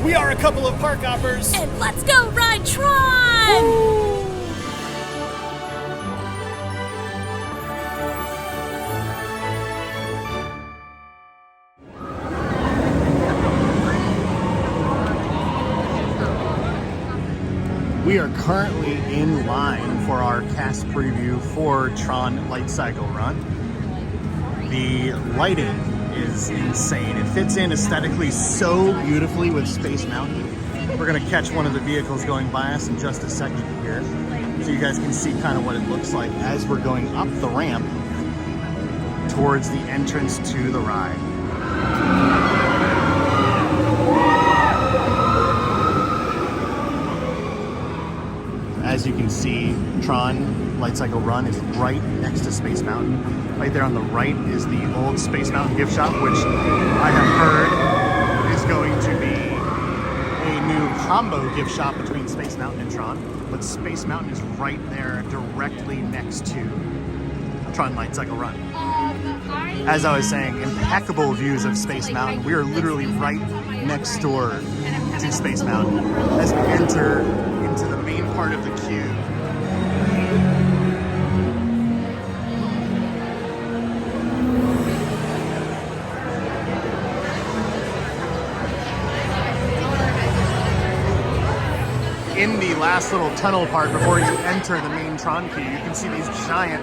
We are a couple of park hoppers. And let's go ride Tron! Woo! We are currently in line for our cast preview for TRON Lightcycle Run. The lighting is insane. It fits in aesthetically so beautifully with Space Mountain. We're gonna catch one of the vehicles going by us in just a second here, so you guys can see kind of what it looks like as we're going up the ramp towards the entrance to the ride. As you can see, TRON Lightcycle Run is right next to Space Mountain. Right there on the right is the old Space Mountain gift shop, which I have heard is going to be a new combo gift shop between Space Mountain and TRON. But Space Mountain is right there directly next to TRON Lightcycle Run. As I was saying, impeccable views of Space Mountain. We are literally right next door to Space Mountain as we enter into the main part of the cube. In the last little tunnel part before you enter the main TRON queue, you can see these giant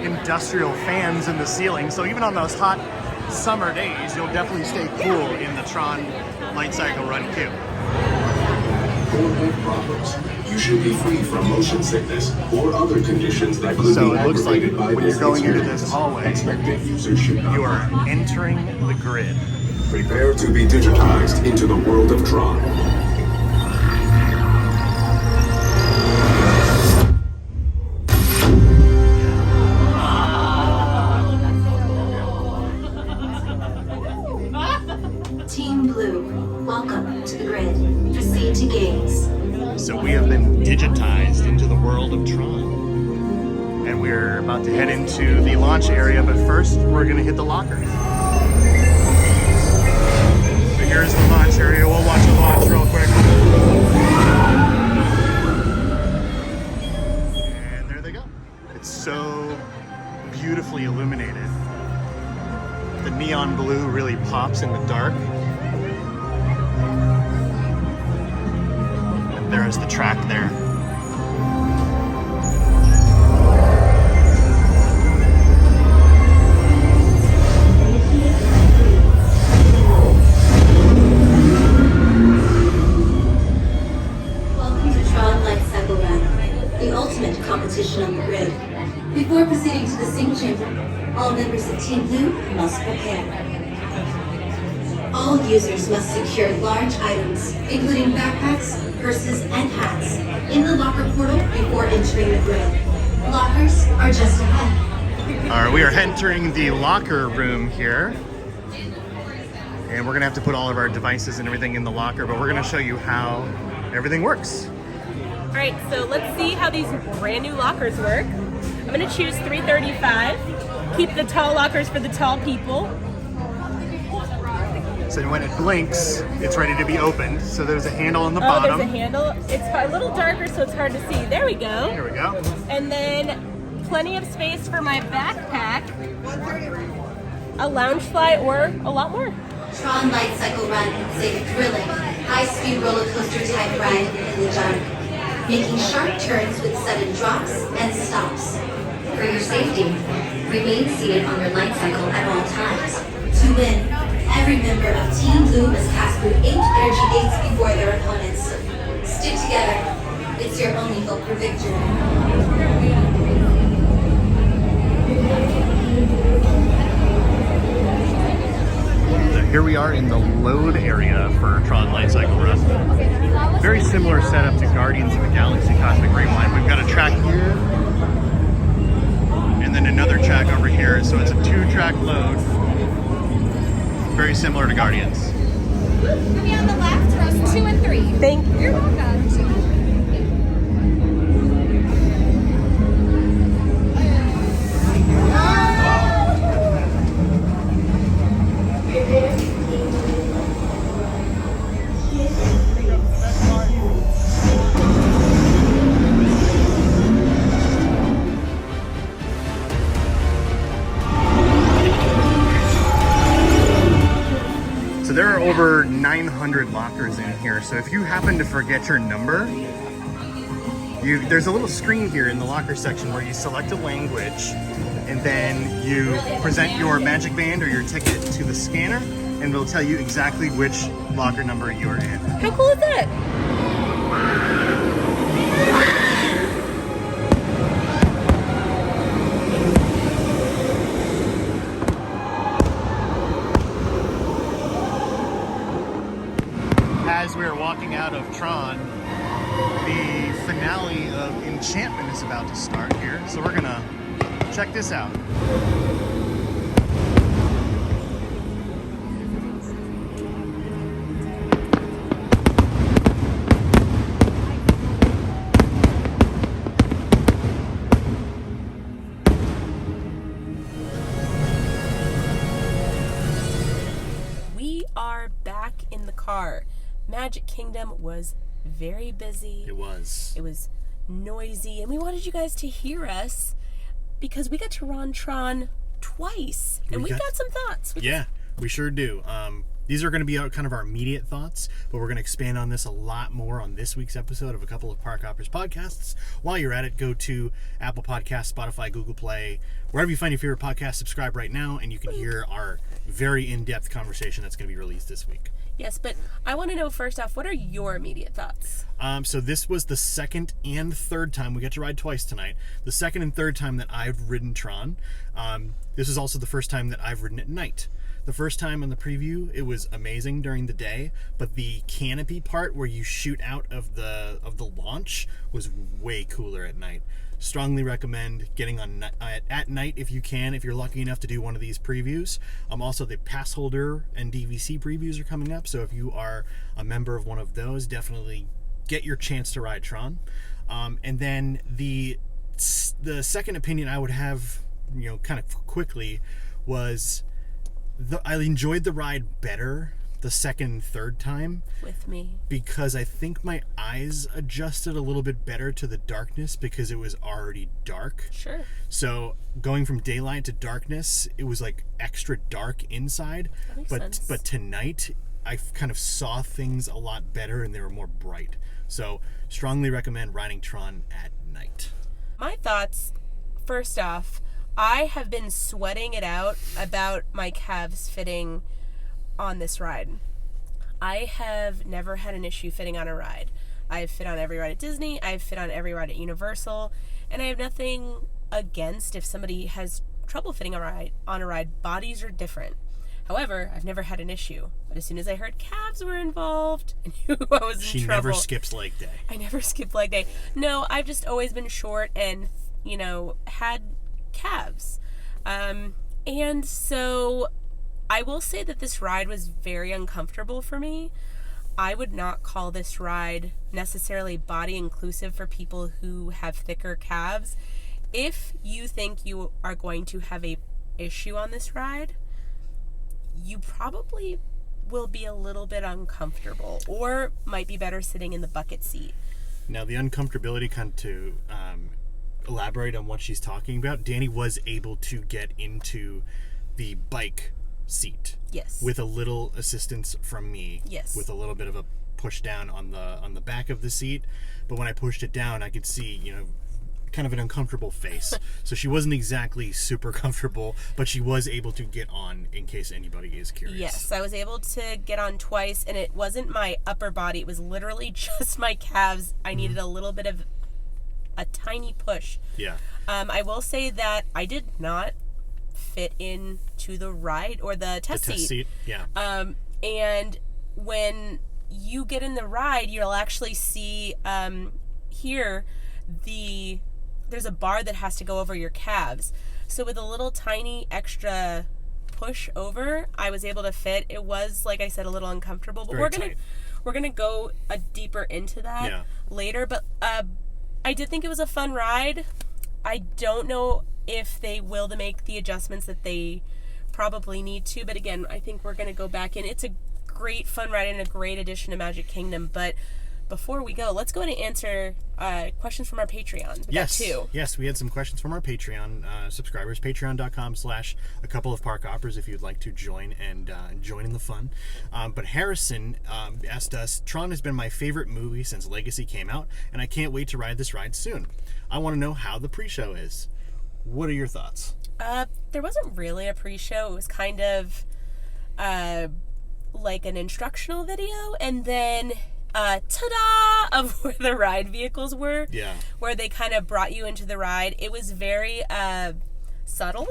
industrial fans in the ceiling. So even on those hot summer days, you'll definitely stay cool in the TRON Lightcycle Run queue. Problems. You should be free from motion sickness or other conditions that could So be it looks like aggravated by when this you're going into experience. this hallway, Expectant users should not you are entering the grid. prepare to be digitized into the world of TRON. Team Blue, welcome to the grid. Proceed to gates. So we have been digitized into the world of TRON. And we're about to head into the launch area, but first we're gonna hit the lockers. So here's the launch area. We'll watch the launch real quick. And there they go. It's so beautifully illuminated. The neon blue really pops in the dark. And there is the track there. Welcome to TRON Lightcycle Run, the ultimate competition on the grid. Before proceeding to the sync chamber, all members of Team Blue must prepare. All users must secure large items, including backpacks, purses, and hats, in the locker portal before entering the grid. Lockers are just ahead. All right, we are entering the locker room here. And we're gonna have to put all of our devices and everything in the locker, but we're gonna show you how everything works. All right, so let's see how these brand new lockers work. I'm gonna choose 335. Keep the tall lockers for the tall people. So when it blinks, it's ready to be opened. So there's a handle on the Oh, bottom. there's a handle. It's a little darker, so it's hard to see. There we go. Here we go. And then plenty of space for my backpack, a lounge fly, or a lot more. TRON Lightcycle Run is a thrilling, high-speed roller coaster type ride in the dark, making sharp turns with sudden drops and stops. For your safety, remain seated on your light cycle at all times. To win, every member of Team Blue must pass through 8 energy gates before their opponents. Stick together. It's your only hope for victory. So here we are in the load area for TRON Lightcycle Run. Very similar setup to Guardians of the Galaxy Cosmic Rewind. We've got a track here, and then another track over here. So it's a 2-track load. Very similar to Guardians. You'll be on the left, rows 2 and 3. Thank you. You're welcome. lockers in here. So if you happen to forget your number, there's a little screen here in the locker section where you select a language and then you present your magic band or your ticket to the scanner and it'll tell you exactly which locker number you're in. How cool is that? As we are walking out of TRON, the finale of Enchantment is about to start here, so we're gonna check this out. We are back in the car. Magic Kingdom was very busy. It was. It was noisy, and we wanted you guys to hear us because we got to run TRON twice, and we got some thoughts. Yeah, we sure do. These are going to be kind of our immediate thoughts, but we're going to expand on this a lot more on this week's episode of a couple of Park Hoppers podcasts. While you're at it, go to Apple Podcasts, Spotify, Google Play, wherever you find your favorite podcast, subscribe right now, and you can hear our very in-depth conversation that's going to be released this week. Yes, but I want to know first off, what are your immediate thoughts? So this was the second and third time, we got to ride twice tonight, the second and third time that I've ridden TRON. This is also the first time that I've ridden at night. The first time on the preview, it was amazing during the day, but the canopy part where you shoot out of the launch was way cooler at night. Strongly recommend getting on at night if you can, if you're lucky enough to do one of these previews. Also, the pass holder and DVC previews are coming up, so if you are a member of one of those, definitely get your chance to ride TRON. And then the second opinion I would have, kind of quickly, was I enjoyed the ride better the second and third time with me because I think my eyes adjusted a little bit better to the darkness because it was already dark. Sure. So going from daylight to darkness, it was like extra dark inside. That makes sense. But tonight I kind of saw things a lot better and they were more bright. So strongly recommend riding TRON at night. My thoughts, first off, I have been sweating it out about my calves fitting on this ride. I have never had an issue fitting on a ride. I've fit on every ride at Disney, I've fit on every ride at Universal, and I have nothing against if somebody has trouble fitting on a ride. Bodies are different. However, I've never had an issue. But as soon as I heard calves were involved, I knew I was in trouble. She never skips leg day. I never skip leg day. No, I've just always been short and, had calves. And so I will say that this ride was very uncomfortable for me. I would not call this ride necessarily body inclusive for people who have thicker calves. If you think you are going to have a issue on this ride, you probably will be a little bit uncomfortable or might be better sitting in the bucket seat. Now, the uncomfortability, kind of to elaborate on what she's talking about, Danny was able to get into the bike seat. Yes. With a little assistance from me. Yes. With a little bit of a push down on the back of the seat. But when I pushed it down, I could see, kind of an uncomfortable face. So she wasn't exactly super comfortable, but she was able to get on in case anybody is curious. Yes, I was able to get on twice, and it wasn't my upper body. It was literally just my calves. I needed a little bit of a tiny push. Yeah. I will say that I did not fit into the ride or the test seat. Yeah. And when you get in the ride, you'll actually see here there's a bar that has to go over your calves. So with a little tiny extra push over, I was able to fit. It was, like I said, a little uncomfortable, but we're gonna go deeper into that later. But I did think it was a fun ride. I don't know if they will make the adjustments that they probably need to, but again, I think we're gonna go back in. It's a great fun ride and a great addition to Magic Kingdom, but before we go, let's go ahead and answer questions from our Patreons. We got two. Yes, we had some questions from our Patreon subscribers. Patreon.com/a-couple-of-park-hoppers if you'd like to join and join in the fun. But Harrison asked us, Tron has been my favorite movie since Legacy came out, and I can't wait to ride this ride soon. I want to know how the pre-show is. What are your thoughts? There wasn't really a pre-show. It was kind of like an instructional video, and then ta-da of where the ride vehicles were. Yeah. Where they kind of brought you into the ride. It was very subtle.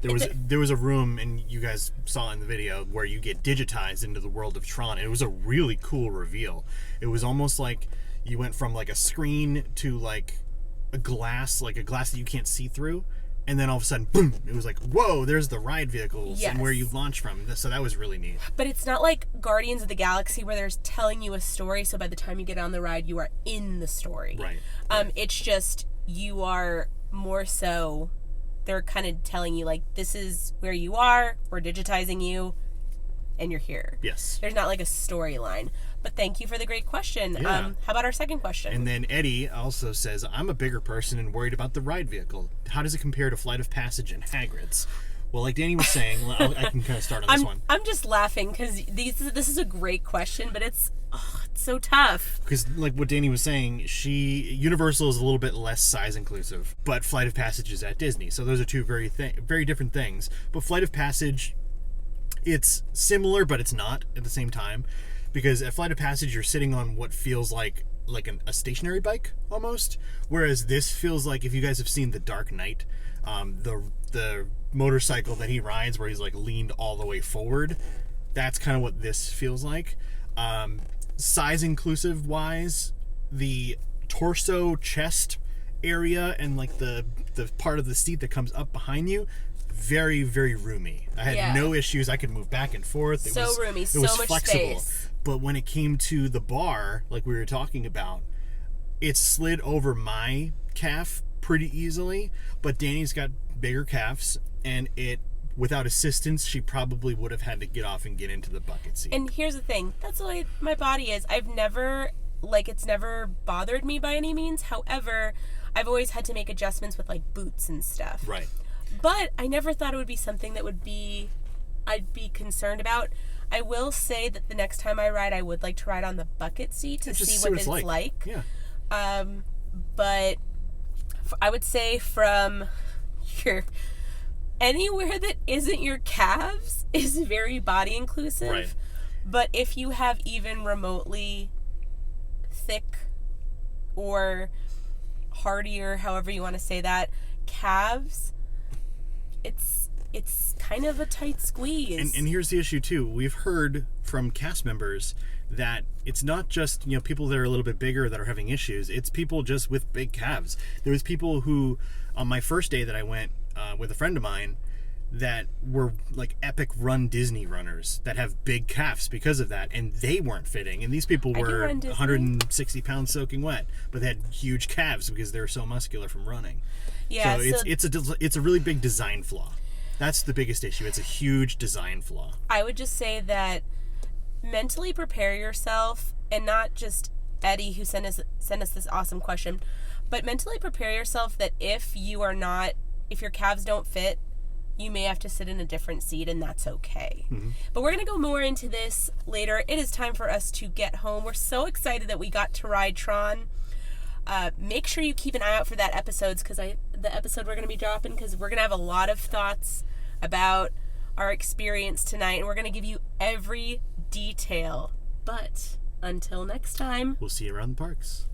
There was a room, and you guys saw in the video, where you get digitized into the world of Tron. It was a really cool reveal. It was almost like you went from like a screen to like a glass that you can't see through. And then all of a sudden, boom, it was like, whoa, there's the ride vehicles and where you launch from. So that was really neat. But it's not like Guardians of the Galaxy where they're telling you a story, so by the time you get on the ride, you are in the story. Right. It's just, you are more so, they're kind of telling you, like, this is where you are, we're digitizing you, and you're here. Yes. There's not like a storyline. But thank you for the great question. Yeah. How about our second question? And then Eddie also says, I'm a bigger person and worried about the ride vehicle. How does it compare to Flight of Passage and Hagrid's? Well, like Danny was saying, I can kind of start on this one. I'm just laughing because this is a great question, but it's so tough. Because like what Danny was saying, Universal is a little bit less size inclusive, but Flight of Passage is at Disney. So those are two very different things. But Flight of Passage, it's similar, but it's not at the same time. Because at Flight of Passage, you're sitting on what feels like a stationary bike almost, whereas this feels like, if you guys have seen The Dark Knight, the motorcycle that he rides where he's like leaned all the way forward, that's kind of what this feels like. Size inclusive wise, the torso chest area and like the part of the seat that comes up behind you, very, very roomy. I had no issues. I could move back and forth. It was roomy, it so was much flexible. space. But when it came to the bar, like we were talking about, it slid over my calf pretty easily. But Danny's got bigger calves, and without assistance, she probably would have had to get off and get into the bucket seat. And here's the thing. That's the way my body is. I've never, it's never bothered me by any means. However, I've always had to make adjustments with, like, boots and stuff. Right. But I never thought it would be something that I'd be concerned about. I will say that the next time I ride, I would like to ride on the bucket seat to see what it's like. Yeah. But I would say from anywhere that isn't your calves is very body inclusive. Right. But if you have even remotely thick or hardier, however you want to say that, calves, it's kind of a tight squeeze. And here's the issue too. We've heard from cast members that it's not just, people that are a little bit bigger that are having issues. It's people just with big calves. There was people who, on my first day that I went with a friend of mine, that were like epic Run Disney runners that have big calves because of that, and they weren't fitting. And these people were 160 pounds soaking wet, but they had huge calves because they were so muscular from running. Yeah, so it's a really big design flaw. That's the biggest issue. It's a huge design flaw. I would just say that mentally prepare yourself, and not just Eddie who sent us this awesome question, but mentally prepare yourself that if your calves don't fit, you may have to sit in a different seat, and that's okay. Mm-hmm. But we're going to go more into this later. It is time for us to get home. We're so excited that we got to ride Tron. Make sure you keep an eye out for that episode, the episode we're going to be dropping, because we're going to have a lot of thoughts about our experience tonight, and we're going to give you every detail. But until next time, we'll see you around the parks.